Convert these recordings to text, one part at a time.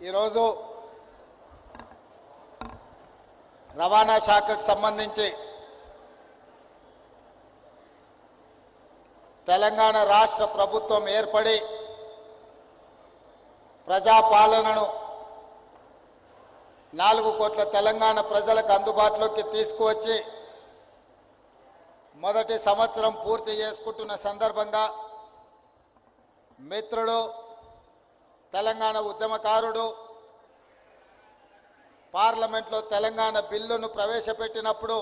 ఈరోజు రవాణా శాఖకు సంబంధించి తెలంగాణ రాష్ట్ర ప్రభుత్వం ఏర్పడి ప్రజాపాలనను 4 కోట్ల తెలంగాణ ప్రజలకు అందుబాటులోకి తీసుకువచ్చి మొదటి సంవత్సరం పూర్తి చేసుకుంటున్న సందర్భంగా మిత్రుడు తెలంగాణ ఉద్యమకారుడు పార్లమెంట్లో తెలంగాణ బిల్లును ప్రవేశపెట్టినప్పుడు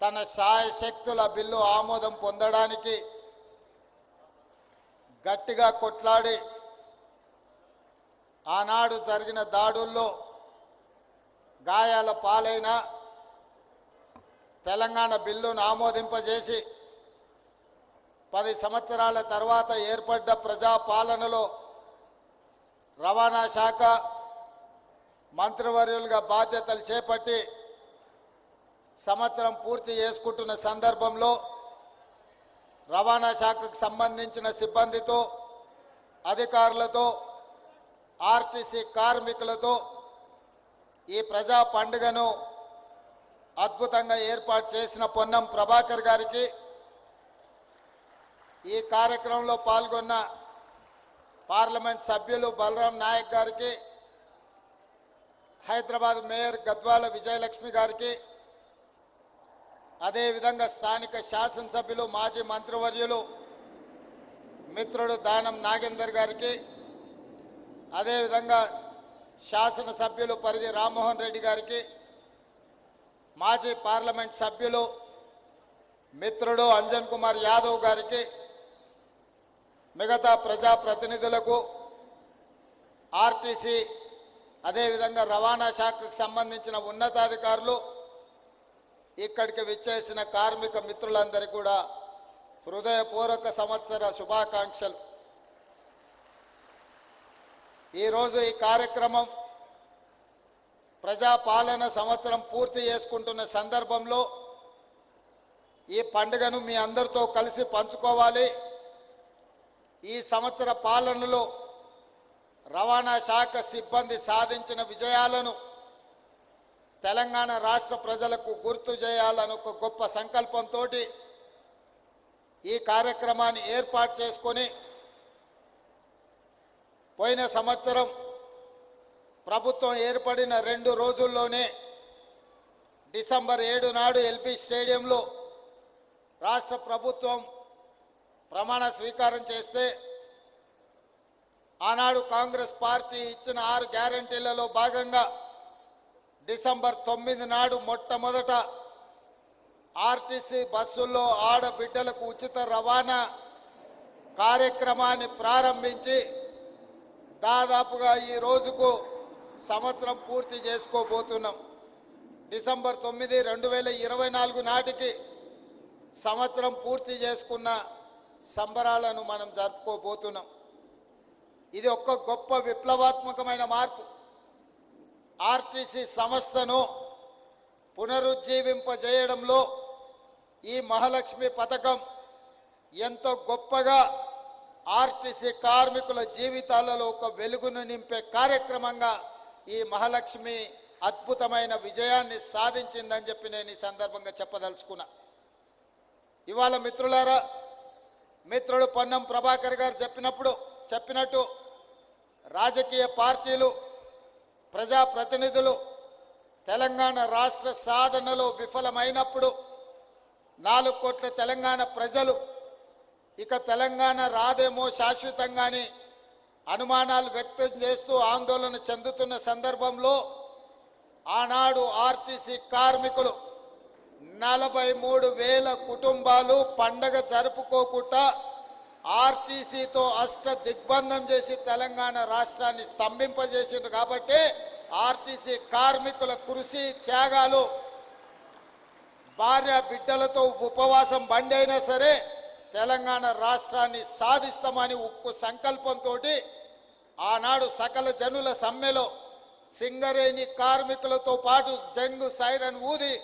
తన శాయశక్తుల బిల్లు ఆమోదం పొందడానికి గట్టిగా కొట్లాడి ఆనాడు జరిగిన దాడుల్లో గాయాల పాలైన తెలంగాణ బిల్లును ఆమోదింపజేసి 10 సంవత్సరాల తర్వాత ఏర్పడ్డ ప్రజాపాలనలో రవాణా శాఖ మంత్రివర్యులుగా బాధ్యతలు చేపట్టి సంవత్సరం పూర్తి చేసుకుంటున్న సందర్భంలో రవాణా శాఖకు సంబంధించిన సిబ్బందితో అధికారులతో ఆర్టీసీ కార్మికులతో ఈ ప్రజా పండుగను అద్భుతంగా ఏర్పాటు చేసిన పొన్నం ప్రభాకర్ గారికి ఈ కార్యక్రమంలో పాల్గొన్న పార్లమెంట్ సభ్యులు బలరాం నాయక్ గారికి హైదరాబాద్ మేయర్ గద్వాల విజయలక్ష్మి గారికి అదేవిధంగా స్థానిక శాసనసభ్యులు మాజీ మంత్రివర్యులు మిత్రుడు దానం నాగేందర్ గారికి అదేవిధంగా శాసనసభ్యులు పరిగి రామ్మోహన్ రెడ్డి గారికి మాజీ పార్లమెంట్ సభ్యులు మిత్రుడు అంజన్ కుమార్ యాదవ్ గారికి మిగతా ప్రజాప్రతినిధులకు ఆర్టీసీ అదేవిధంగా రవాణా శాఖకు సంబంధించిన ఉన్నతాధికారులు ఇక్కడికి విచ్చేసిన కార్మిక మిత్రులందరికీ కూడా హృదయపూర్వక సంవత్సర శుభాకాంక్షలు. ఈరోజు ఈ కార్యక్రమం ప్రజాపాలన సంవత్సరం పూర్తి చేసుకుంటున్న సందర్భంలో ఈ పండుగను మీ అందరితో కలిసి పంచుకోవాలి. ఈ సంవత్సర పాలనలో రవాణా శాఖ సిబ్బంది సాధించిన విజయాలను తెలంగాణ రాష్ట్ర ప్రజలకు గుర్తు చేయాలని ఒక గొప్ప సంకల్పంతో ఈ కార్యక్రమాన్ని ఏర్పాటు చేసుకొని పోయిన సంవత్సరం ప్రభుత్వం ఏర్పడిన 2 రోజుల్లోనే డిసెంబర్ 7 నాడు ఎల్బీ స్టేడియంలో రాష్ట్ర ప్రభుత్వం ప్రమాణ స్వీకారం చేస్తే ఆనాడు కాంగ్రెస్ పార్టీ ఇచ్చిన 6 గ్యారెంటీలలో భాగంగా డిసెంబర్ 9 నాడు మొట్టమొదట ఆర్టీసీ బస్సుల్లో ఆడబిడ్డలకు ఉచిత రవాణా కార్యక్రమాన్ని ప్రారంభించి దాదాపుగా ఈ రోజుకు సంవత్సరం పూర్తి చేసుకోబోతున్నాం. డిసెంబర్ 9, 2024 నాటికి సంవత్సరం పూర్తి చేసుకున్న సంబరాలను మనం జరుపుకోబోతున్నాం. ఇది ఒక గొప్ప విప్లవాత్మకమైన మార్పు. ఆర్టీసీ సంస్థను పునరుజ్జీవింపజేయడంలో ఈ మహాలక్ష్మి పథకం ఎంతో గొప్పగా ఆర్టీసీ కార్మికుల జీవితాలలో ఒక వెలుగును నింపే కార్యక్రమంగా ఈ మహాలక్ష్మి అద్భుతమైన విజయాన్ని సాధించిందని చెప్పి నేను ఈ సందర్భంగా చెప్పదలుచుకున్నా. ఇవాళ మిత్రులారా, మిత్రుడు పొన్నం ప్రభాకర్ గారు చెప్పినట్టు రాజకీయ పార్టీలు ప్రజాప్రతినిధులు తెలంగాణ రాష్ట్ర సాధనలో విఫలమైనప్పుడు 4 కోట్ల తెలంగాణ ప్రజలు ఇక తెలంగాణ రాదేమో శాశ్వతంగాని అనుమానాలు వ్యక్తం చేస్తూ ఆందోళన చెందుతున్న సందర్భంలో ఆనాడు ఆర్టీసీ కార్మికులు 43,000 కుటుంబాలు పండగ జరుపుకోకుండా ఆర్టీసీతో దిగ్బంధం చేసి తెలంగాణ రాష్ట్రాన్ని స్తంభింపజేసింది. కాబట్టి ఆర్టీసీ కార్మికుల కృషి త్యాగాలు, భార్య బిడ్డలతో ఉపవాసం బండి అయినా సరే తెలంగాణ రాష్ట్రాన్ని సాధిస్తామని ఉక్కు సంకల్పంతో ఆనాడు సకల జనుల సమ్మెలో సింగరేణి కార్మికులతో పాటు జంగు సైరన్ ఊది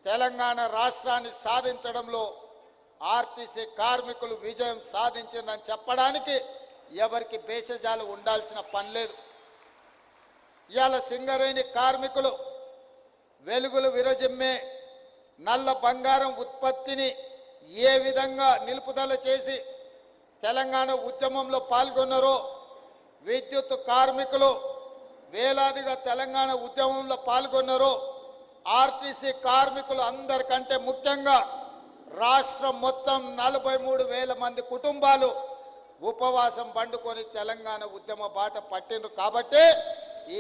తెలంగాణ రాష్ట్రాన్ని సాధించడంలో ఆర్టీసీ కార్మికులు విజయం సాధించిందని చెప్పడానికి ఎవరికి భేషజాలు ఉండాల్సిన పని లేదు. ఇవాళ సింగరేణి కార్మికులు వెలుగులు విరజిమ్మే నల్ల బంగారం ఉత్పత్తిని ఏ విధంగా నిలుపుదల చేసి తెలంగాణ ఉద్యమంలో పాల్గొన్నారో, విద్యుత్ కార్మికులు వేలాదిగా తెలంగాణ ఉద్యమంలో పాల్గొన్నారో, ఆర్టీసీ కార్మికులు అందరికంటే ముఖ్యంగా రాష్ట్రం మొత్తం 43,000 మంది కుటుంబాలు ఉపవాసం పండుకొని తెలంగాణ ఉద్యమ బాట పట్టిండ్రు. కాబట్టి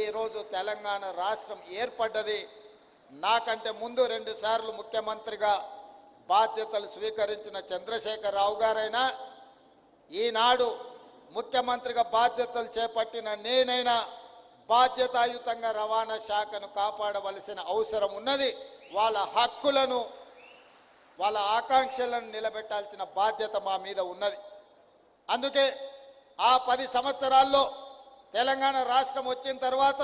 ఈరోజు తెలంగాణ రాష్ట్రం ఏర్పడ్డది. నాకంటే ముందు 2 సార్లు ముఖ్యమంత్రిగా బాధ్యతలు స్వీకరించిన చంద్రశేఖరరావు గారైనా, ఈనాడు ముఖ్యమంత్రిగా బాధ్యతలు చేపట్టిన నేనైనా బాధ్యతాయుతంగా రవాణా శాఖను కాపాడవలసిన అవసరం ఉన్నది. వాళ్ళ హక్కులను, వాళ్ళ ఆకాంక్షలను నిలబెట్టాల్సిన బాధ్యత మా మీద ఉన్నది. అందుకే ఆ 10 సంవత్సరాల్లో తెలంగాణ రాష్ట్రం వచ్చిన తర్వాత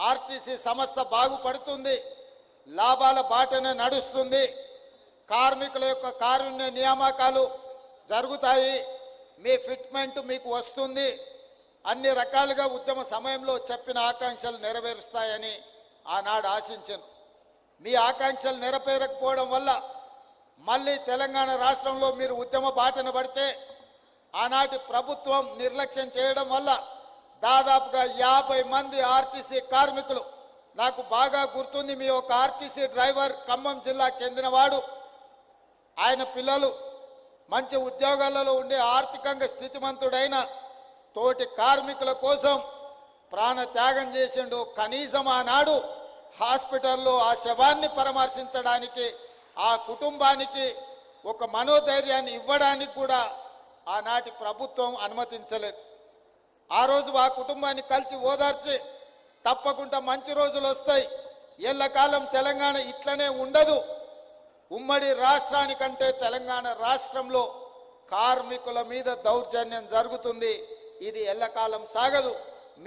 ఆర్టీసీ సంస్థ బాగుపడుతుంది, లాభాల బాటనే నడుస్తుంది, కార్మికుల యొక్క కారుణ్య నియామకాలు జరుగుతాయి, మీ ఫిట్మెంట్ మీకు వస్తుంది, అన్ని రకాలుగా ఉద్యమ సమయంలో చెప్పిన ఆకాంక్షలు నెరవేరుస్తాయని ఆనాడు ఆశించాను. మీ ఆకాంక్షలు నెరవేరకపోవడం వల్ల మళ్ళీ తెలంగాణ రాష్ట్రంలో మీరు ఉద్యమ బాటన పడితే ఆనాటి ప్రభుత్వం నిర్లక్ష్యం చేయడం వల్ల దాదాపుగా 50 మంది ఆర్టీసీ కార్మికులు, నాకు బాగా గుర్తుంది, మీ ఒక ఆర్టీసీ డ్రైవర్ ఖమ్మం జిల్లాకు చెందినవాడు, ఆయన పిల్లలు మంచి ఉద్యోగాలలో ఉండే ఆర్థికంగా స్థితిమంతుడైన తోటి కార్మికుల కోసం ప్రాణ త్యాగం చేసిండు. కనీసం ఆనాడు హాస్పిటల్లో ఆ శవాన్ని పరామర్శించడానికి, ఆ కుటుంబానికి ఒక మనోధైర్యాన్ని ఇవ్వడానికి కూడా ఆనాటి ప్రభుత్వం అనుమతించలేదు. ఆ రోజు ఆ కుటుంబాన్ని కలిసి ఓదార్చి తప్పకుండా మంచి రోజులు వస్తాయి, ఎల్లకాలం తెలంగాణ ఇట్లనే ఉండదు, ఉమ్మడి రాష్ట్రానికంటే తెలంగాణ రాష్ట్రంలో కార్మికుల మీద దౌర్జన్యం జరుగుతుంది, ఇది ఎల్లకాలం సాగదు,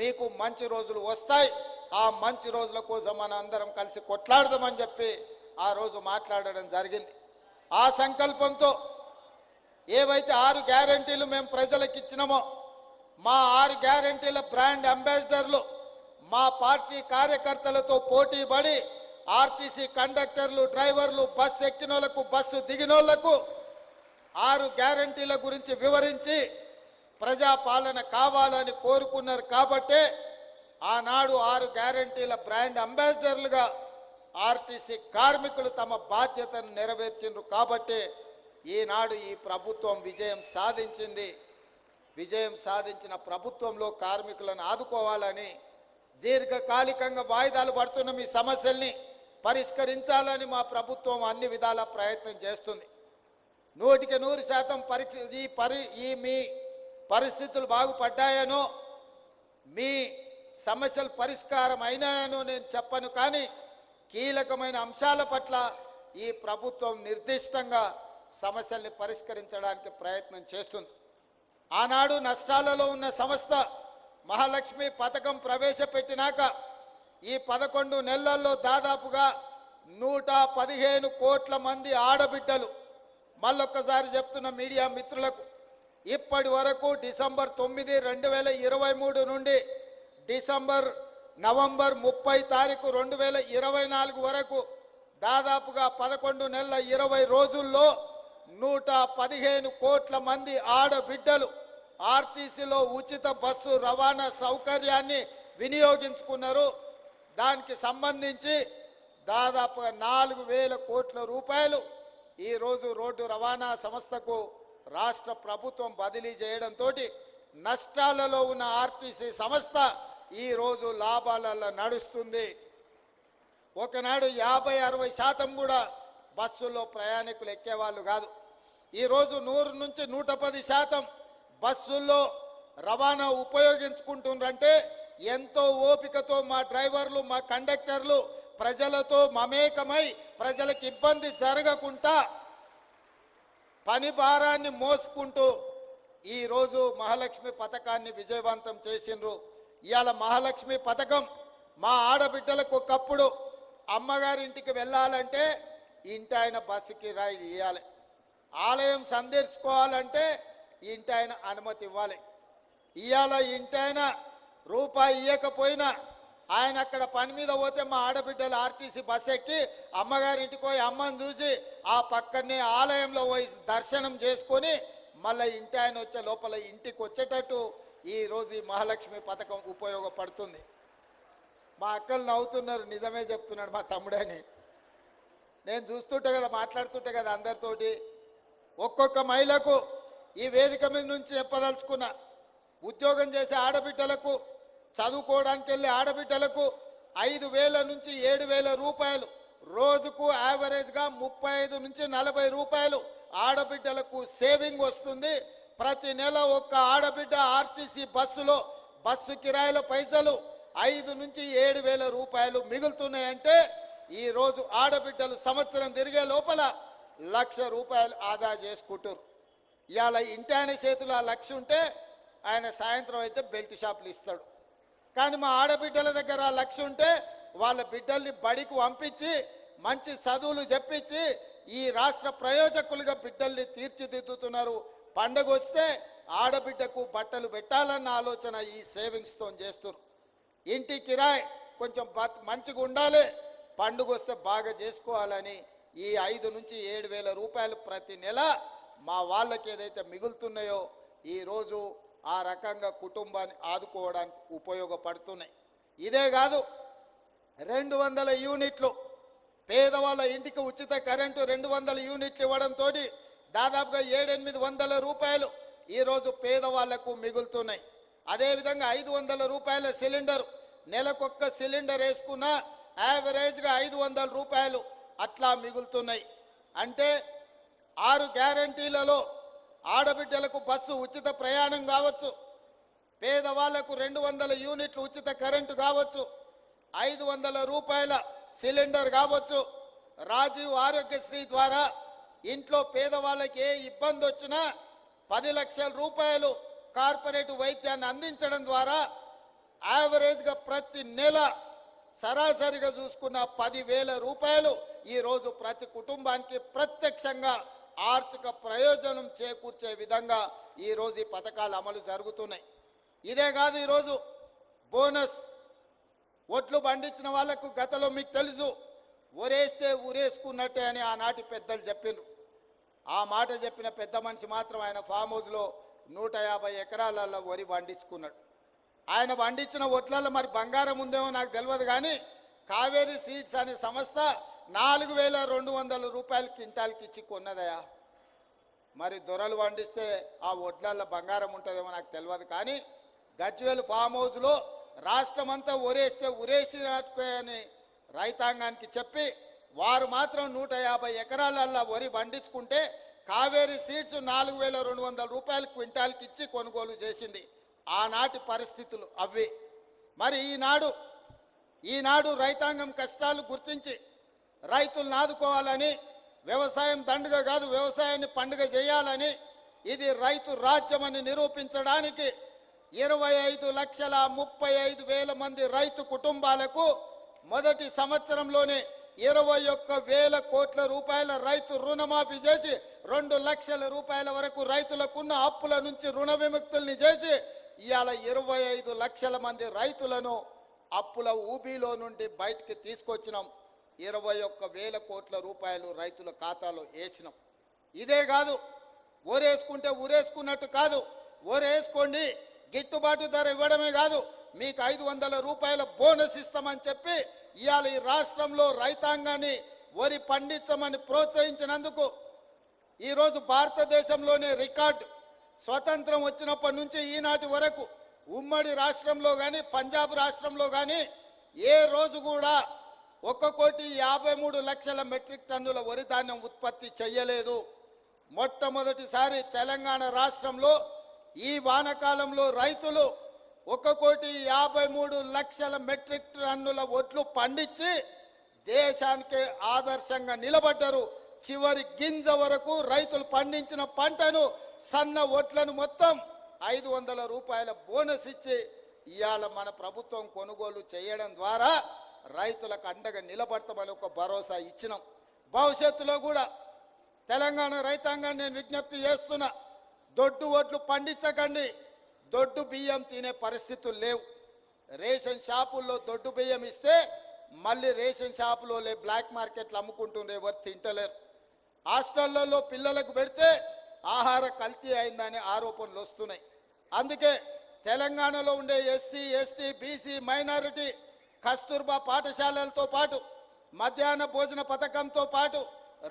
మీకు మంచి రోజులు వస్తాయి, ఆ మంచి రోజుల కోసం మనం అందరం కలిసి కొట్లాడదామని చెప్పి ఆ రోజు మాట్లాడడం జరిగింది. ఆ సంకల్పంతో ఏవైతే 6 గ్యారెంటీలు మేము ప్రజలకు ఇచ్చినామో, మా 6 గ్యారెంటీల బ్రాండ్ అంబాసిడర్లు మా పార్టీ కార్యకర్తలతో పోటీ పడి ఆర్టీసీ కండక్టర్లు, డ్రైవర్లు, బస్సు ఎక్కినోళ్లకు, బస్సు దిగినోళ్లకు 6 గ్యారెంటీల గురించి వివరించి ప్రజాపాలన కావాలని కోరుకున్నారు. కాబట్టే ఆనాడు 6 గ్యారెంటీల బ్రాండ్ అంబాసిడర్లుగా ఆర్టీసీ కార్మికులు తమ బాధ్యతను నెరవేర్చిండ్రు. కాబట్టి ఈనాడు ఈ ప్రభుత్వం విజయం సాధించింది. విజయం సాధించిన ప్రభుత్వంలో కార్మికులను ఆదుకోవాలని, దీర్ఘకాలికంగా వాయిదాలు పడుతున్న మీ సమస్యల్ని పరిష్కరించాలని మా ప్రభుత్వం అన్ని విధాల ప్రయత్నం చేస్తుంది. 100% మీ పరిస్థితులు బాగుపడ్డాయనో, మీ సమస్యలు పరిష్కారం అయినాయనో నేను చెప్పను, కానీ కీలకమైన అంశాల పట్ల ఈ ప్రభుత్వం నిర్దిష్టంగా సమస్యల్ని పరిష్కరించడానికి ప్రయత్నం చేస్తుంది. ఆనాడు నష్టాలలో ఉన్న సంస్థ మహాలక్ష్మి పథకం ప్రవేశపెట్టినాక ఈ 11 నెలల్లో దాదాపుగా 115 కోట్ల మంది ఆడబిడ్డలు, మళ్ళొక్కసారి చెప్తున్న మీడియా మిత్రులకు, ఇప్పటి వరకు డిసెంబర్ 9, 2023 నుండి నవంబర్ 30 తారీఖు 2024 వరకు దాదాపుగా 11 నెలల 20 రోజుల్లో 115 కోట్ల మంది ఆడబిడ్డలు ఆర్టీసీలో ఉచిత బస్సు రవాణా సౌకర్యాన్ని వినియోగించుకున్నారు. దానికి సంబంధించి దాదాపుగా 4,000 కోట్ల రూపాయలు ఈరోజు రోడ్డు రవాణా సంస్థకు రాష్ట్ర ప్రభుత్వం బదిలీ చేయడంతో నష్టాలలో ఉన్న ఆర్టీసీ సంస్థ ఈరోజు లాభాలలో నడుస్తుంది. ఒకనాడు 50-60% కూడా బస్సుల్లో ప్రయాణికులు ఎక్కేవాళ్ళు కాదు. ఈరోజు 100 నుంచి 110% బస్సుల్లో రవాణా ఉపయోగించుకుంటుండ్రంటే ఎంతో ఓపికతో మా డ్రైవర్లు, మా కండక్టర్లు ప్రజలతో మమేకమై ప్రజలకు ఇబ్బంది జరగకుండా పని భారాన్ని మోసుకుంటూ ఈరోజు మహాలక్ష్మి పథకాన్ని విజయవంతం చేసిండ్రు. ఇవాళ మహాలక్ష్మి పథకం మా ఆడబిడ్డలకు ఒకప్పుడు అమ్మగారింటికి వెళ్ళాలంటే ఇంటి ఆయన బస్సు కిరాయి ఇవ్వాలి, ఆలయం సందర్శించుకోవాలంటే ఇంటి ఆయన అనుమతి ఇవ్వాలి. ఇవాళ ఇంటైనా రూపాయి ఇవ్వకపోయినా ఆయన అక్కడ పని మీద పోతే మా ఆడబిడ్డలు ఆర్టీసీ బస్ ఎక్కి అమ్మగారింటికి పోయి అమ్మని చూసి ఆ పక్కనే ఆలయంలో పోయి దర్శనం చేసుకొని మళ్ళీ ఇంటి ఆయన వచ్చే లోపల ఇంటికి వచ్చేటట్టు ఈరోజు ఈ మహాలక్ష్మి పథకం ఉపయోగపడుతుంది. మా అక్కలు నవ్వుతున్నారు, నిజమే చెప్తున్నాడు మా తమ్ముడని. నేను చూస్తుంటే కదా, మాట్లాడుతుంటే కదా అందరితోటి. ఒక్కొక్క మహిళకు ఈ వేదిక మీద నుంచి చెప్పదలుచుకున్న, ఉద్యోగం చేసే ఆడబిడ్డలకు, చదువుకోవడానికి వెళ్ళే ఆడబిడ్డలకు 5,000 నుంచి 7,000 రూపాయలు రోజుకు యావరేజ్గా 35 నుంచి 40 రూపాయలు ఆడబిడ్డలకు సేవింగ్ వస్తుంది. ప్రతి నెల ఒక్క ఆడబిడ్డ ఆర్టీసీ బస్సులో బస్సు కిరాయిల పైసలు 5 నుంచి 7,000 రూపాయలు మిగులుతున్నాయంటే ఈరోజు ఆడబిడ్డలు సంవత్సరం తిరిగే లోపల 1,00,000 రూపాయలు ఆదా చేసుకుంటారు. ఇవాళ ఇంటి ఆయన చేతిలో 1,00,000 ఉంటే ఆయన సాయంత్రం అయితే బెల్ట్ షాపులు ఇస్తాడు. కానీ మా ఆడబిడ్డల దగ్గర 1,00,000 ఉంటే వాళ్ళ బిడ్డల్ని బడికి పంపించి మంచి చదువులు చెప్పించి ఈ రాష్ట్ర ప్రయోజకులుగా బిడ్డల్ని తీర్చిదిద్దుతున్నారు. పండగ వస్తే ఆడబిడ్డకు బట్టలు పెట్టాలన్న ఆలోచన ఈ సేవింగ్స్తో చేస్తున్నారు. ఇంటి కిరాయి కొంచెం మంచిగా ఉండాలి, పండుగ వస్తే బాగా చేసుకోవాలని ఈ 5 నుంచి 7,000 రూపాయలు ప్రతి నెల మా వాళ్ళకి ఏదైతే మిగులుతున్నాయో ఈరోజు ఆ రకంగా కుటుంబాన్ని ఆదుకోవడానికి ఉపయోగపడుతున్నాయి. ఇదే కాదు, 200 యూనిట్లు పేదవాళ్ళ ఇంటికి ఉచిత కరెంటు 200 యూనిట్లు ఇవ్వడంతో దాదాపుగా 700-800 రూపాయలు ఈరోజు పేదవాళ్లకు మిగులుతున్నాయి. అదేవిధంగా 500 రూపాయల సిలిండర్, నెలకొక్క సిలిండర్ వేసుకున్న యావరేజ్గా 500 రూపాయలు అట్లా మిగులుతున్నాయి. అంటే 6 గ్యారంటీలలో ఆడబిడ్డలకు బస్సు ఉచిత ప్రయాణం కావచ్చు, పేదవాళ్లకు 200 యూనిట్లు ఉచిత కరెంటు కావచ్చు, 500 రూపాయల సిలిండర్ కావచ్చు, రాజీవ్ ఆరోగ్యశ్రీ ద్వారా ఇంట్లో పేదవాళ్ళకి ఏ ఇబ్బంది వచ్చినా 10 లక్షల రూపాయలు కార్పొరేట్ వైద్యాన్ని అందించడం ద్వారా యావరేజ్గా ప్రతి నెల సరాసరిగా చూసుకున్న 10,000 రూపాయలు ఈరోజు ప్రతి కుటుంబానికి ప్రత్యక్షంగా ఆర్థిక ప్రయోజనం చేకూర్చే విధంగా ఈరోజు ఈ పథకాలు అమలు జరుగుతున్నాయి. ఇదే కాదు, ఈరోజు బోనస్ ఒట్లు పండించిన వాళ్లకు గతంలో మీకు తెలుసు, ఒరేస్తే ఊరేసుకున్నట్టే అని ఆనాటి పెద్దలు చెప్పినారు. ఆ మాట చెప్పిన పెద్ద మనిషి మాత్రం ఆయన ఫామ్ హౌస్లో 150 ఎకరాలలో వరి పండించుకున్నాడు. ఆయన పండించిన ఒట్లలో మరి బంగారం ఉందేమో నాకు తెలియదు, కానీ కావేరీ సీడ్స్ అనే సంస్థ 4,200 రూపాయలు క్వింటాల్కి ఇచ్చి కొన్నదయా. మరి దొరలు పండిస్తే ఆ ఒడ్లల్లో బంగారం ఉంటుందేమో నాకు తెలియదు, కానీ గజ్వేల్ ఫామ్ హౌస్లో రాష్ట్రమంతా ఒరేస్తే ఉరేసినట్టు అని రైతాంగానికి చెప్పి వారు మాత్రం 150 ఎకరాలల్లో వరి పండించుకుంటే కావేరీ సీడ్స్ 4,200 రూపాయలు క్వింటాల్కి ఇచ్చి కొనుగోలు చేసింది. ఆనాటి పరిస్థితులు అవి. మరి ఈనాడు రైతాంగం కష్టాలు గుర్తించి రైతులను ఆదుకోవాలని, వ్యవసాయం దండుగ కాదు వ్యవసాయాన్ని పండుగ చేయాలని, ఇది రైతు రాజ్యమని నిరూపించడానికి 25,35,000 మంది రైతు కుటుంబాలకు మొదటి సంవత్సరంలోనే 21,000 కోట్ల రూపాయల రైతు రుణమాఫీ చేసి 2 లక్షల రూపాయల వరకు రైతులకున్న అప్పుల నుంచి రుణ విముక్తుల్ని చేసి ఇవాళ 25 లక్షల మంది రైతులను అప్పుల ఊబిలో నుండి బయటికి తీసుకొచ్చినాం. 21,000 కోట్ల రూపాయలు రైతుల ఖాతాలో వేసినాం. ఇదే కాదు, ఊరేసుకుంటే ఊరేసుకున్నట్టు కాదు, ఊరేసుకోండి గిట్టుబాటు ధర ఇవ్వడమే కాదు, మీకు 500 రూపాయల బోనస్ ఇస్తామని చెప్పి ఇవాళ ఈ రాష్ట్రంలో రైతాంగాన్ని వరి పండించమని ప్రోత్సహించినందుకు ఈరోజు భారతదేశంలోనే రికార్డు. స్వతంత్రం వచ్చినప్పటి నుంచి ఈనాటి వరకు ఉమ్మడి రాష్ట్రంలో కానీ పంజాబ్ రాష్ట్రంలో కానీ ఏ రోజు కూడా 1,53,00,000 మెట్రిక్ టన్నుల వరి ధాన్యం ఉత్పత్తి చేయలేదు. మొట్టమొదటిసారి తెలంగాణ రాష్ట్రంలో ఈ వానాకాలంలో రైతులు 1,53,00,000 మెట్రిక్ టన్నుల వడ్లు పండించి దేశానికి ఆదర్శంగా నిలబడ్డారు. చివరి గింజ వరకు రైతులు పండించిన పంటను సన్న వడ్లను మొత్తం 500 రూపాయల బోనస్ ఇచ్చి ఇవాళ మన ప్రభుత్వం కొనుగోలు చేయడం ద్వారా రైతులకు అండగా నిలబడతామని ఒక భరోసా ఇచ్చినాం. భవిష్యత్తులో కూడా తెలంగాణ రైతాంగాన్ని నేను విజ్ఞప్తి చేస్తున్నా, దొడ్డు వడ్లు పండించకండి, దొడ్డు బియ్యం తినే పరిస్థితులు లేవు. రేషన్ షాపుల్లో దొడ్డు బియ్యం ఇస్తే మళ్ళీ రేషన్ షాపులో బ్లాక్ మార్కెట్లు అమ్ముకుంటుండే, ఎవరు తింటలేరు. హాస్టళ్లలో పిల్లలకు పెడితే ఆహార కల్తీ అయిందనే ఆరోపణలు వస్తున్నాయి. అందుకే తెలంగాణలో ఉండే SC, ST, BC, minority Kasturba పాఠశాలలతో పాటు మధ్యాహ్న భోజన పథకంతో పాటు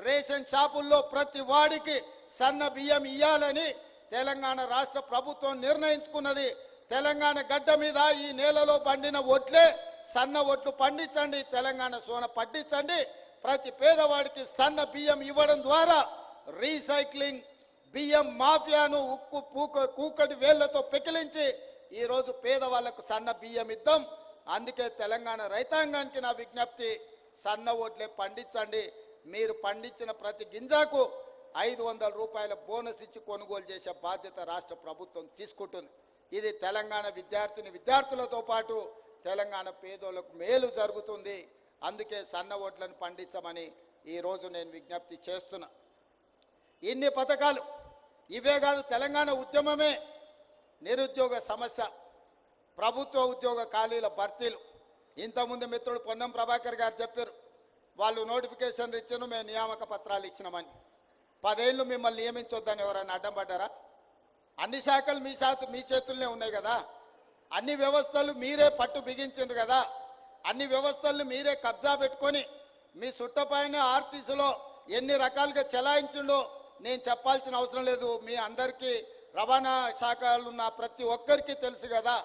రేషన్ షాపుల్లో ప్రతి వాడికి సన్న బియ్యం ఇయ్యాలని తెలంగాణ రాష్ట్ర ప్రభుత్వం నిర్ణయించుకున్నది. తెలంగాణ గడ్డ మీద ఈ నేలలో పండిన ఒడ్లే సన్న ఒడ్లు పండించండి, తెలంగాణ సోన పండించండి. ప్రతి పేదవాడికి సన్న బియ్యం ఇవ్వడం ద్వారా రీసైక్లింగ్ బియ్యం మాఫియాను ఉక్కు కూకటి వేళ్లతో పెకిలించి ఈరోజు పేదవాళ్లకు సన్న బియ్యం ఇద్దాం. అందుకే తెలంగాణ రైతాంగానికి నా విజ్ఞప్తి, సన్న ఓట్లే పండించండి. మీరు పండించిన ప్రతి గింజకు 500 రూపాయల బోనస్ ఇచ్చి కొనుగోలు చేసే బాధ్యత రాష్ట్ర ప్రభుత్వం తీసుకుంటుంది. ఇది తెలంగాణ విద్యార్థులతో పాటు తెలంగాణ పేదోళ్లకు మేలు జరుగుతుంది. అందుకే సన్న ఓట్లను పండించమని ఈరోజు నేను విజ్ఞప్తి చేస్తున్నా. ఇన్ని పథకాలు ఇవే కాదు, తెలంగాణ ఉద్యమమే నిరుద్యోగ సమస్య, ప్రభుత్వ ఉద్యోగ ఖాళీల భర్తీలు. ఇంతకుముందు మిత్రుడు పొన్నం ప్రభాకర్ గారు చెప్పారు, వాళ్ళు నోటిఫికేషన్లు ఇచ్చాను, మేము నియామక పత్రాలు ఇచ్చినామని. 10 ఏళ్ళు మిమ్మల్ని నియమించొద్దని ఎవరైనా అడ్డం పడ్డారా? అన్ని శాఖలు మీ చేతుల్లోనే ఉన్నాయి కదా, అన్ని వ్యవస్థలు మీరే పట్టు బిగించిండ్రు కదా, అన్ని వ్యవస్థలను మీరే కబ్జా పెట్టుకొని మీ సుట్టపైన ఆర్టీసీలో ఎన్ని రకాలుగా చెలాయించిండో నేను చెప్పాల్సిన అవసరం లేదు. మీ అందరికీ రవాణా శాఖలు ఉన్న ప్రతి ఒక్కరికి తెలుసు కదా.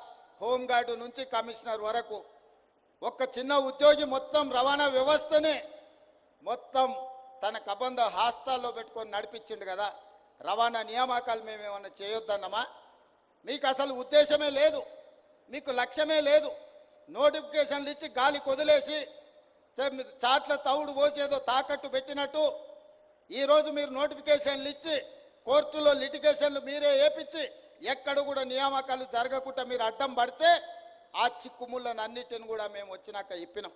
హోంగార్డు నుంచి కమిషనర్ వరకు ఒక్క చిన్న ఉద్యోగి మొత్తం రవాణా వ్యవస్థనే మొత్తం తన కబంధ హాస్తాల్లో పెట్టుకొని నడిపించిండు కదా. రవాణా నియామకాలు మేమేమన్నా చేయొద్దన్నమా? మీకు అసలు ఉద్దేశమే లేదు, మీకు లక్ష్యమే లేదు. నోటిఫికేషన్లు ఇచ్చి గాలి కొదిలేసి చాట్ల తవుడు పోసి ఏదో తాకట్టు పెట్టినట్టు ఈరోజు మీరు నోటిఫికేషన్లు ఇచ్చి కోర్టులో లిటిగేషన్లు మీరే ఏపించి ఎక్కడ కూడా నియామకాలు జరగకుండా మీరు అడ్డం పడితే ఆ చిక్కుముళ్ళను అన్నిటిని కూడా మేము వచ్చినాక ఇప్పినాం.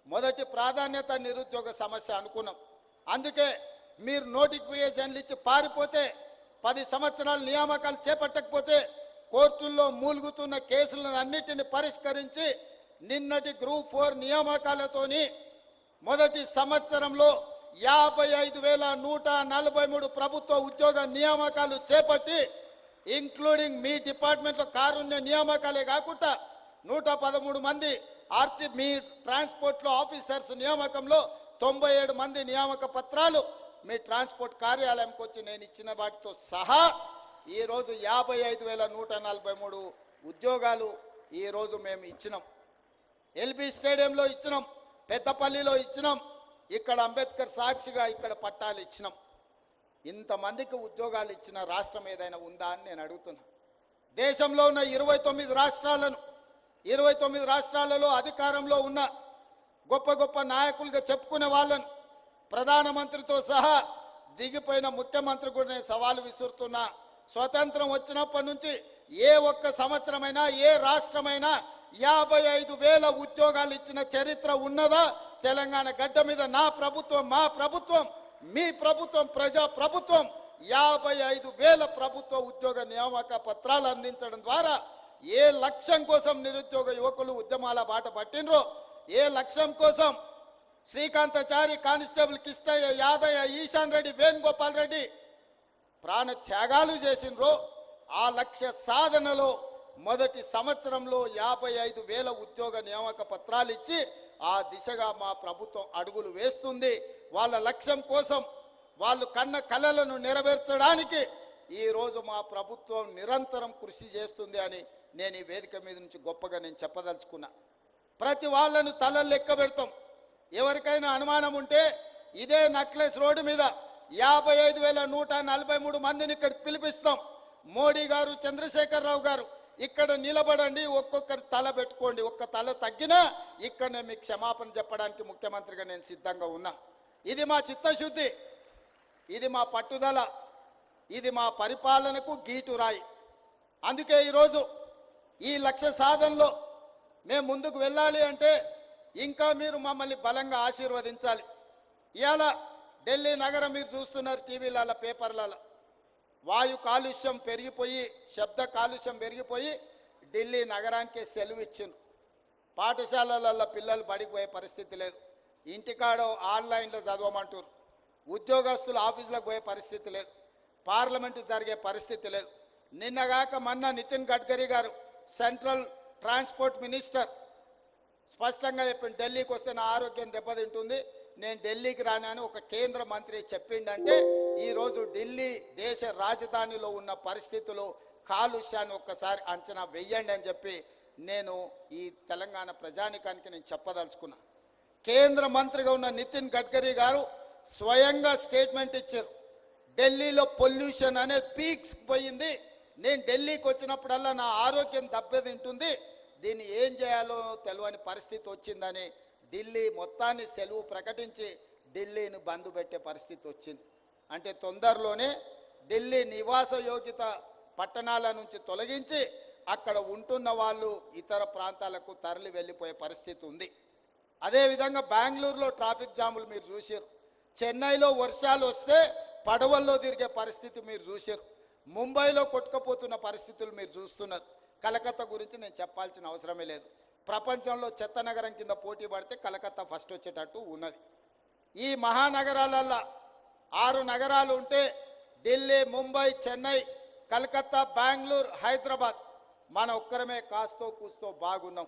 మొదటి ప్రాధాన్యత నిరుద్యోగ సమస్య అనుకున్నాం. అందుకే మీరు నోటిఫికేషన్లు ఇచ్చి పారిపోతే 10 సంవత్సరాలు నియామకాలు చేపట్టకపోతే కోర్టుల్లో మూలుగుతున్న కేసులను అన్నిటిని పరిష్కరించి నిన్నటి గ్రూప్ 4 నియామకాలతోని మొదటి సంవత్సరంలో 55,143 ప్రభుత్వ ఉద్యోగ నియామకాలు చేపట్టి ఇంక్లూడింగ్ మీ డిపార్ట్మెంట్లో కారుణ్య నియామకాలే కాకుండా 113 మంది మీ ట్రాన్స్పోర్ట్లో ఆఫీసర్స్ నియామకంలో 97 మంది నియామక పత్రాలు మీ ట్రాన్స్పోర్ట్ కార్యాలయంకి వచ్చి నేను ఇచ్చిన వాటితో సహా ఈరోజు 55,143 ఉద్యోగాలు ఈరోజు మేము ఇచ్చినాం. ఎల్బీ స్టేడియంలో ఇచ్చినాం, పెద్దపల్లిలో ఇచ్చినాం, ఇక్కడ అంబేద్కర్ సాక్షిగా ఇక్కడ పట్టాలు ఇచ్చినాం. ఇంతమందికి ఉద్యోగాలు ఇచ్చిన రాష్ట్రం ఏదైనా ఉందా అని నేను అడుగుతున్నా. దేశంలో ఉన్న 29 రాష్ట్రాలలో అధికారంలో ఉన్న గొప్ప గొప్ప నాయకులుగా చెప్పుకునే వాళ్ళను ప్రధానమంత్రితో సహా దిగిపోయిన ముఖ్యమంత్రి కూడా నేను సవాలు విసురుతున్నా. స్వతంత్రం వచ్చినప్పటి నుంచి ఏ ఒక్క సంవత్సరమైనా ఏ రాష్ట్రమైనా 55,000 ఉద్యోగాలు ఇచ్చిన చరిత్ర ఉన్నదా? తెలంగాణ గడ్డ మీద నా ప్రభుత్వం, మా ప్రభుత్వం, మీ ప్రభుత్వం, ప్రజా ప్రభుత్వం 55,000 ప్రభుత్వ ఉద్యోగ నియామక పత్రాలు అందించడం ద్వారా ఏ లక్ష్యం కోసం నిరుద్యోగ యువకులు ఉద్యమాల బాట పట్టినరో, ఏ లక్ష్యం కోసం శ్రీకాంతాచారి, కానిస్టేబుల్ కిష్టయ్య, యాదయ్య, ఈశాన్ రెడ్డి, వేణుగోపాల్ రెడ్డి ప్రాణ త్యాగాలు చేసినరో ఆ లక్ష్య సాధనలో మొదటి సంవత్సరంలో 55,000 ఉద్యోగ నియామక పత్రాలు ఇచ్చి ఆ దిశగా మా ప్రభుత్వం అడుగులు వేస్తుంది. వాళ్ళ లక్ష్యం కోసం వాళ్ళు కన్న కలలను నెరవేర్చడానికి ఈరోజు మా ప్రభుత్వం నిరంతరం కృషి చేస్తుంది అని నేను ఈ వేదిక మీద నుంచి గొప్పగా నేను చెప్పదలుచుకున్నా. ప్రతి వాళ్ళను తలలు లెక్క పెడతాం. ఎవరికైనా అనుమానం ఉంటే ఇదే నక్లెస్ రోడ్డు మీద 55,143 మందిని ఇక్కడ పిలిపిస్తాం. మోడీ గారు, చంద్రశేఖరరావు గారు ఇక్కడ నిలబడండి, ఒక్కొక్కరి తల పెట్టుకోండి. ఒక్క తల తగ్గినా ఇక్కడనే మీకు క్షమాపణ చెప్పడానికి ముఖ్యమంత్రిగా నేను సిద్ధంగా ఉన్నా. ఇది మా చిత్తశుద్ధి, ఇది మా పట్టుదల, ఇది మా పరిపాలనకు గీటురాయి. అందుకే ఈరోజు ఈ లక్ష్య సాధనలో మేము ముందుకు వెళ్ళాలి అంటే ఇంకా మీరు మమ్మల్ని బలంగా ఆశీర్వదించాలి. ఇవాళ ఢిల్లీ నగరం మీరు చూస్తున్నారు టీవీలలో, పేపర్లలో, వాయు కాలుష్యం పెరిగిపోయి శబ్ద కాలుష్యం పెరిగిపోయి ఢిల్లీ నగరానికి సెలవు ఇచ్చిండ్రు. పాఠశాలలలో పిల్లలు బడికి పోయే పరిస్థితి లేదు. ఇంటికాడ ఆన్లైన్లో చదవమంటారు. ఉద్యోగస్తులు ఆఫీసులకు పోయే పరిస్థితి లేదు. పార్లమెంటు జరిగే పరిస్థితి లేదు. నిన్నగాక మొన్న నితిన్ గడ్కరీ గారు సెంట్రల్ ట్రాన్స్పోర్ట్ మినిస్టర్ స్పష్టంగా చెప్పిండు, ఢిల్లీకి వస్తే నా ఆరోగ్యం దెబ్బతింటుంది, నేను ఢిల్లీకి రానని ఒక కేంద్ర మంత్రి చెప్పిండంటే ఈరోజు ఢిల్లీ దేశ రాజధానిలో ఉన్న పరిస్థితులు కాలుష్యాన్ని ఒక్కసారి అంచనా వెయ్యండి అని చెప్పి నేను ఈ తెలంగాణ ప్రజానికానికి నేను చెప్పదలుచుకున్నా. కేంద్ర మంత్రిగా ఉన్న నితిన్ గడ్కరీ గారు స్వయంగా స్టేట్మెంట్ ఇచ్చారు, ఢిల్లీలో పొల్యూషన్ అనేది పీక్స్ పోయింది, నేను ఢిల్లీకి వచ్చినప్పుడల్లా నా ఆరోగ్యం దెబ్బతింటుంది, దీన్ని ఏం చేయాలో తెలియని పరిస్థితి వచ్చిందని ఢిల్లీ మొత్తాన్ని సెలవు ప్రకటించి ఢిల్లీని బంద్ పెట్టే పరిస్థితి వచ్చింది. అంటే తొందరలోనే ఢిల్లీ నివాస యోగ్యత పట్టణాల నుంచి తొలగించి అక్కడ ఉంటున్న వాళ్ళు ఇతర ప్రాంతాలకు తరలి వెళ్ళిపోయే పరిస్థితి ఉంది. అదేవిధంగా బెంగళూరులో ట్రాఫిక్ జాములు మీరు చూసారు, చెన్నైలో వర్షాలు వస్తే పడవల్లో తిరిగే పరిస్థితి మీరు చూసారు, ముంబైలో కొట్టుకుపోతున్న పరిస్థితులు మీరు చూస్తున్నారు. కలకత్తా గురించి నేను చెప్పాల్సిన అవసరమే లేదు. ప్రపంచంలో చెత్త నగరం కింద పోటీ పడితే కలకత్తా ఫస్ట్ వచ్చేటట్టు ఉన్నది. ఈ మహానగరాలల్లో 6 నగరాలు ఉంటే ఢిల్లీ, ముంబై, చెన్నై, కలకత్తా, బెంగళూరు, హైదరాబాద్ మన ఒక్కరమే కాస్తో కూస్తో బాగున్నాం.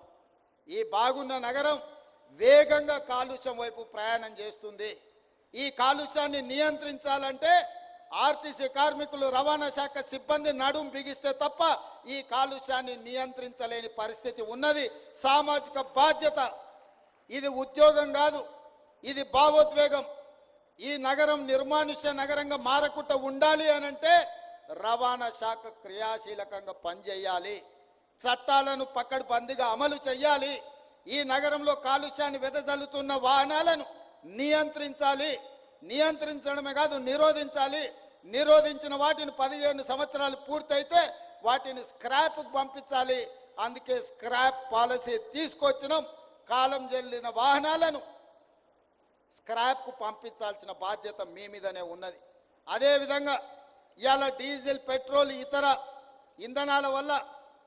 ఈ బాగున్న నగరం వేగంగా కాలుష్యం వైపు ప్రయాణం చేస్తుంది. ఈ కాలుష్యాన్ని నియంత్రించాలంటే ఆర్టీసీ కార్మికులు, రవాణా శాఖ సిబ్బంది నడుం బిగిస్తే తప్ప ఈ కాలుష్యాన్ని నియంత్రించలేని పరిస్థితి ఉన్నది. సామాజిక బాధ్యత, ఇది ఉద్యోగం కాదు, ఇది భావోద్వేగం. ఈ నగరం నిర్మానుష్య నగరంగా మారకుండా ఉండాలి అనంటే రవాణా శాఖ క్రియాశీలకంగా పనిచేయాలి, చట్టాలను పకడ్బందీగా అమలు చేయాలి. ఈ నగరంలో కాలుష్యాన్ని వెదజల్లుతున్న వాహనాలను నియంత్రించాలి. నియంత్రించడమే కాదు, నిరోధించాలి. నిరోధించిన వాటిని 15 సంవత్సరాలు పూర్తయితే వాటిని స్క్రాప్కు పంపించాలి. అందుకే స్క్రాప్ పాలసీ తీసుకొచ్చినాం. కాలం చెల్లిన వాహనాలను స్క్రాప్కు పంపించాల్సిన బాధ్యత మీ మీదనే ఉన్నది. అదేవిధంగా ఇవాళ డీజిల్, పెట్రోల్, ఇతర ఇంధనాల వల్ల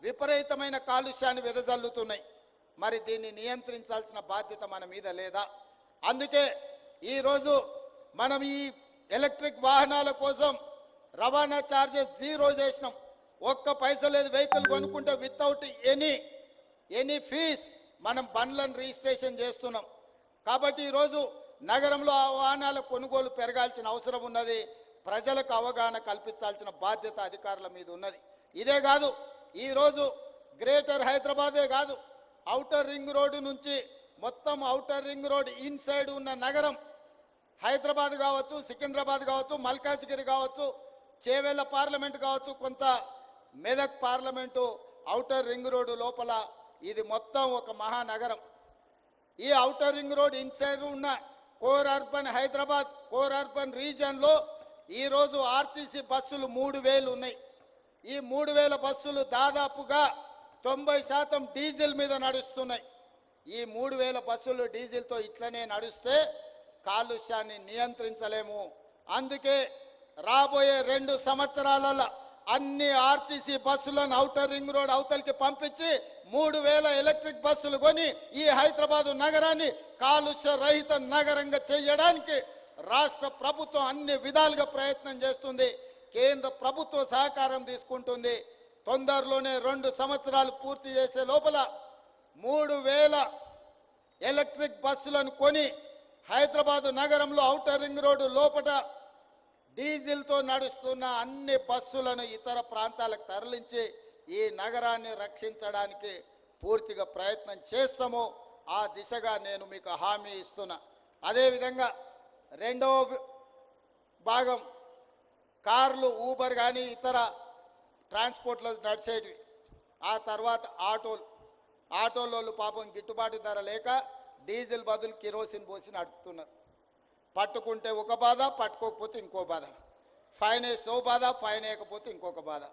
విపరీతమైన కాలుష్యాన్ని వెదజల్లుతున్నాయి. మరి దీన్ని నియంత్రించాల్సిన బాధ్యత మన మీద లేదా? అందుకే ఈరోజు మనం ఈ ఎలక్ట్రిక్ వాహనాల కోసం రవాణా ఛార్జెస్ 0 చేసినాం. ఒక్క పైసా లేదు. వెహికల్ కొనుక్కుంటే వితౌట్ ఎనీ ఫీజ్ మనం బండ్లను రిజిస్ట్రేషన్ చేస్తున్నాం. కాబట్టి ఈరోజు నగరంలో ఆ వాహనాల కొనుగోలు పెరగాల్సిన అవసరం ఉన్నది. ప్రజలకు అవగాహన కల్పించాల్సిన బాధ్యత అధికారుల మీద ఉన్నది. ఇదే కాదు, ఈరోజు గ్రేటర్ హైదరాబాదే కాదు, ఔటర్ రింగ్ రోడ్డు నుంచి మొత్తం ఔటర్ రింగ్ రోడ్ ఇన్సైడ్ ఉన్న నగరం హైదరాబాద్ కావచ్చు, సికింద్రాబాద్ కావచ్చు, మల్కాజ్గిరి కావచ్చు, చేవెళ్ళ పార్లమెంట్ కావచ్చు, కొంత Medak parliament outer ring road లోపల ఇది మొత్తం ఒక మహానగరం. ఈ ఔటర్ రింగ్ రోడ్ ఇన్సైడ్ ఉన్న core urban Hyderabad, core urban రీజియన్లో ఈరోజు ఆర్టీసీ బస్సులు 3000 ఉన్నాయి. ఈ 3000 బస్సులు దాదాపుగా 90% డీజిల్ మీద నడుస్తున్నాయి. ఈ 3000 బస్సులు డీజిల్తో ఇట్లనే నడుస్తే కాలుష్యాన్ని నియంత్రించలేము. అందుకే రాబోయే 2 సంవత్సరాలలో అన్ని ఆర్టీసీ బస్సులను ఔటర్ రింగ్ రోడ్ అవతలికి పంపించి 3000 ఎలక్ట్రిక్ బస్సులు కొని ఈ హైదరాబాదు నగరాన్ని కాలుష్య రహిత నగరంగా చేయడానికి రాష్ట్ర ప్రభుత్వం అన్ని విధాలుగా ప్రయత్నం చేస్తుంది. కేంద్ర ప్రభుత్వ సహకారం తీసుకుంటుంది. తొందరలోనే 2 సంవత్సరాలు పూర్తి చేసే లోపల 3000 ఎలక్ట్రిక్ బస్సులను కొని హైదరాబాదు నగరంలో ఔటర్ రింగ్ రోడ్డు లోపల డీజిల్తో నడుస్తున్న అన్ని బస్సులను ఇతర ప్రాంతాలకు తరలించి ఈ నగరాన్ని రక్షించడానికి పూర్తిగా ప్రయత్నం చేస్తాము. ఆ దిశగా నేను మీకు హామీ ఇస్తున్నా. అదేవిధంగా రెండవ భాగం కార్లు, ఊబర్ కానీ ఇతర ట్రాన్స్పోర్ట్లో నడిచేటివి. ఆ తర్వాత ఆటోలోళ్ళు పాపం గిట్టుబాటు ధర లేక డీజిల్ బదులు కిరోసిన్ పోసి నడుపుతున్నారు. పట్టుకుంటే ఒక బాధ, పట్టుకోకపోతే ఇంకో బాధ. ఫైన్ వేస్తే బాధ, ఫైన్ వేయకపోతే ఇంకొక బాధ.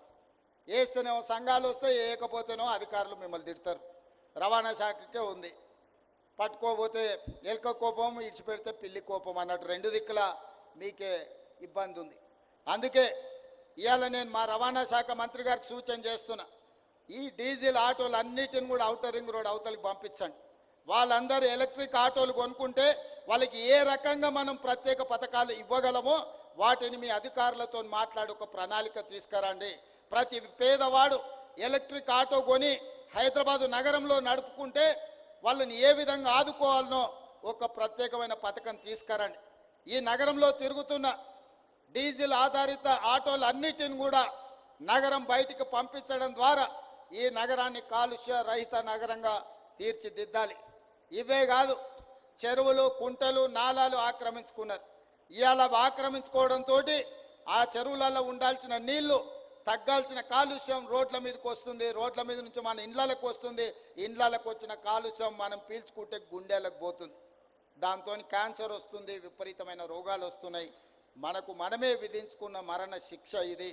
వేస్తేనేమో సంఘాలు వస్తే, వేయకపోతేనో అధికారులు మిమ్మల్ని తిడతారు. రవాణా శాఖకే ఉంది. పట్టుకోకపోతే ఎలక కోపం, ఇడిచిపెడితే పిల్లి కోపం అన్నట్టు 2 దిక్కుల మీకే ఇబ్బంది ఉంది. అందుకే ఇవాళ నేను మా రవాణా శాఖ మంత్రి గారికి సూచన చేస్తున్నా, ఈ డీజిల్ ఆటోలు అన్నిటిని కూడా ఔటర్ రింగ్ రోడ్ అవతలికి పంపించండి. వాళ్ళందరూ ఎలక్ట్రిక్ ఆటోలు కొనుక్కుంటే వాళ్ళకి ఏ రకంగా మనం ప్రత్యేక పథకాలు ఇవ్వగలమో వాటిని మీ అధికారులతో మాట్లాడి ఒక ప్రణాళిక తీసుకురండి. ప్రతి పేదవాడు ఎలక్ట్రిక్ ఆటో కొని హైదరాబాదు నగరంలో నడుపుకుంటే వాళ్ళని ఏ విధంగా ఆదుకోవాలనో ఒక ప్రత్యేకమైన పథకం తీసుకురండి. ఈ నగరంలో తిరుగుతున్న డీజిల్ ఆధారిత ఆటోలు అన్నిటిని కూడా నగరం బయటికి పంపించడం ద్వారా ఈ నగరాన్ని కాలుష్య రహిత నగరంగా తీర్చిదిద్దాలి. ఇవే కాదు, చెరువులు, కుంటలు, నాలాలు ఆక్రమించుకున్నారు. ఇవాళ ఆక్రమించుకోవడంతో ఆ చెరువులలో ఉండాల్సిన నీళ్లు, తగ్గాల్సిన కాలుష్యం రోడ్ల మీదకి వస్తుంది. రోడ్ల మీద నుంచి మన ఇండ్లకు వస్తుంది. ఇండ్లకు వచ్చిన కాలుష్యం మనం పీల్చుకుంటే గుండెలకు పోతుంది. దాంతో క్యాన్సర్ వస్తుంది, విపరీతమైన రోగాలు వస్తున్నాయి. మనకు మనమే విధించుకున్న మరణ శిక్ష ఇది.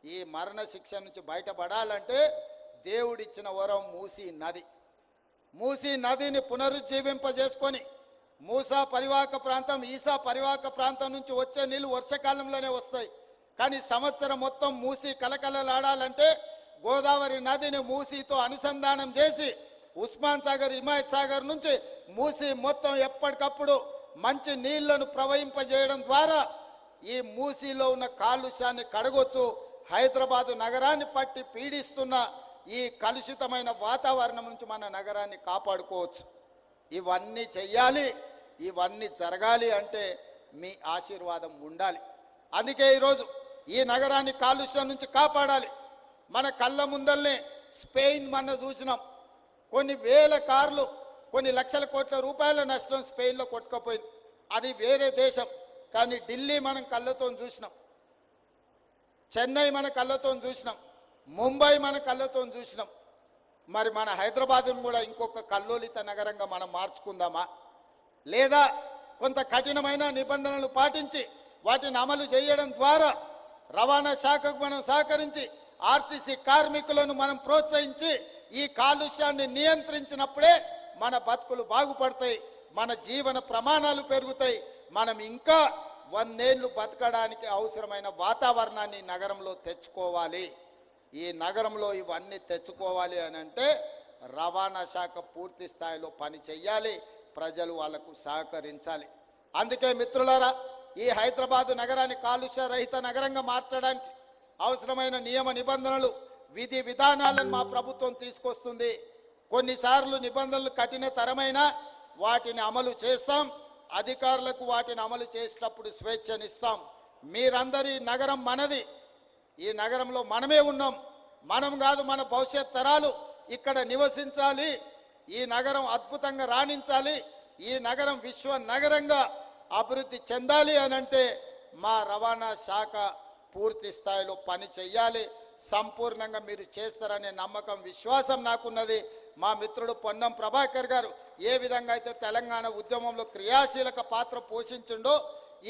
ఈ మరణ శిక్ష నుంచి బయటపడాలంటే దేవుడిచ్చిన వరం మూసీ నది. మూసీ నదిని పునరుజ్జీవింపజేసుకొని మూసా పరివాహక ప్రాంతం, ఈసా పరివాహక ప్రాంతం నుంచి వచ్చే నీళ్లు వర్షాకాలంలోనే వస్తాయి. కానీ సంవత్సరం మొత్తం మూసీ కలకలలాడాలంటే గోదావరి నదిని మూసీతో అనుసంధానం చేసి ఉస్మాన్ సాగర్, హిమాయత్ సాగర్ నుంచి మూసీ మొత్తం ఎప్పటికప్పుడు మంచి నీళ్లను ప్రవహింపజేయడం ద్వారా ఈ మూసీలో ఉన్న కాలుష్యాన్ని కడగొచ్చు. హైదరాబాదు నగరాన్ని పట్టి పీడిస్తున్న ఈ కలుషితమైన వాతావరణం నుంచి మన నగరాన్ని కాపాడుకోవచ్చు. ఇవన్నీ చెయ్యాలి, ఇవన్నీ జరగాలి అంటే మీ ఆశీర్వాదం ఉండాలి. అందుకే ఈరోజు ఈ నగరాన్ని కాలుష్యం నుంచి కాపాడాలి. మన కళ్ళ ముందల్నే స్పెయిన్ మన చూసినాం. కొన్ని వేల కార్లు, కొన్ని లక్షల కోట్ల రూపాయల నష్టం స్పెయిన్లో కొట్టుకుపోయింది. అది వేరే దేశం. కానీ ఢిల్లీ మనం కళ్ళతో చూసినాం, చెన్నై మన కళ్ళతో చూసినాం, ముంబై మన కళ్ళతో చూసినాం. మరి మన హైదరాబాద్ను కూడా ఇంకొక కల్లోలిత నగరంగా మనం మార్చుకుందామా? లేదా కొంత కఠినమైన నిబంధనలు పాటించి వాటిని అమలు చేయడం ద్వారా రవాణా శాఖకు మనం సహకరించి ఆర్టీసీ కార్మికులను మనం ప్రోత్సహించి ఈ కాలుష్యాన్ని నియంత్రించినప్పుడే మన బతుకులు బాగుపడతాయి, మన జీవన ప్రమాణాలు పెరుగుతాయి. మనం ఇంకా 100 ఏళ్ళు బతకడానికి అవసరమైన వాతావరణాన్ని నగరంలో తెచ్చుకోవాలి. ఈ నగరంలో ఇవన్నీ తెచ్చుకోవాలి అని అంటే రవాణా శాఖ పూర్తి స్థాయిలో పని చేయాలి, ప్రజలు వాళ్లకు సహకరించాలి. అందుకే మిత్రులారా, ఈ హైదరాబాదు నగరాన్ని కాలుష్య రహిత నగరంగా మార్చడానికి అవసరమైన నియమ నిబంధనలు, విధి విధానాలను మా ప్రభుత్వం తీసుకొస్తుంది. కొన్నిసార్లు నిబంధనలు కఠినతరమైన వాటిని అమలు చేస్తాం, అధికారులకు వాటిని అమలు చేసేటప్పుడు స్వేచ్ఛనిస్తాం. మీరందరి నగరం మనది, ఈ నగరంలో మనమే ఉన్నాం. మనం కాదు, మన భవిష్యత్ తరాలు ఇక్కడ నివసించాలి, ఈ నగరం అద్భుతంగా రాణించాలి, ఈ నగరం విశ్వ నగరంగా అభివృద్ధి చెందాలి అనంటే మా రవాణా శాఖ పూర్తి స్థాయిలో పని చెయ్యాలి. సంపూర్ణంగా మీరు చేస్తారనే నమ్మకం, విశ్వాసం నాకున్నది. మా మిత్రుడు పొన్నం ప్రభాకర్ గారు ఏ విధంగా అయితే తెలంగాణ ఉద్యమంలో క్రియాశీలక పాత్ర పోషించిండో,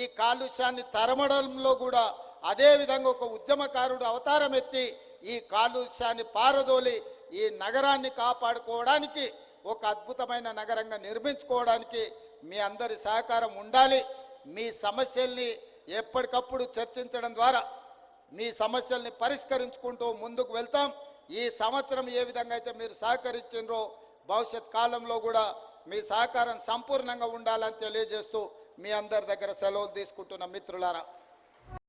ఈ కాలుష్యాన్ని తరమడంలో కూడా అదే విధంగా ఒక ఉద్యమకారుడు అవతారం ఎత్తి ఈ కాలుష్యాన్ని పారదోలి ఈ నగరాన్ని కాపాడుకోవడానికి, ఒక అద్భుతమైన నగరంగా నిర్మించుకోవడానికి మీ అందరి సహకారం ఉండాలి. మీ సమస్యల్ని ఎప్పటికప్పుడు చర్చించడం ద్వారా మీ సమస్యల్ని పరిష్కరించుకుంటూ ముందుకు వెళ్తాం. ఈ సంవత్సరం ఏ విధంగా అయితే మీరు సహకరించారో భవిష్యత్ కాలంలో కూడా మీ సహకారం సంపూర్ణంగా ఉండాలని తెలియజేస్తూ మీ అందరి దగ్గర సెలవులు తీసుకుంటున్న మిత్రులారా.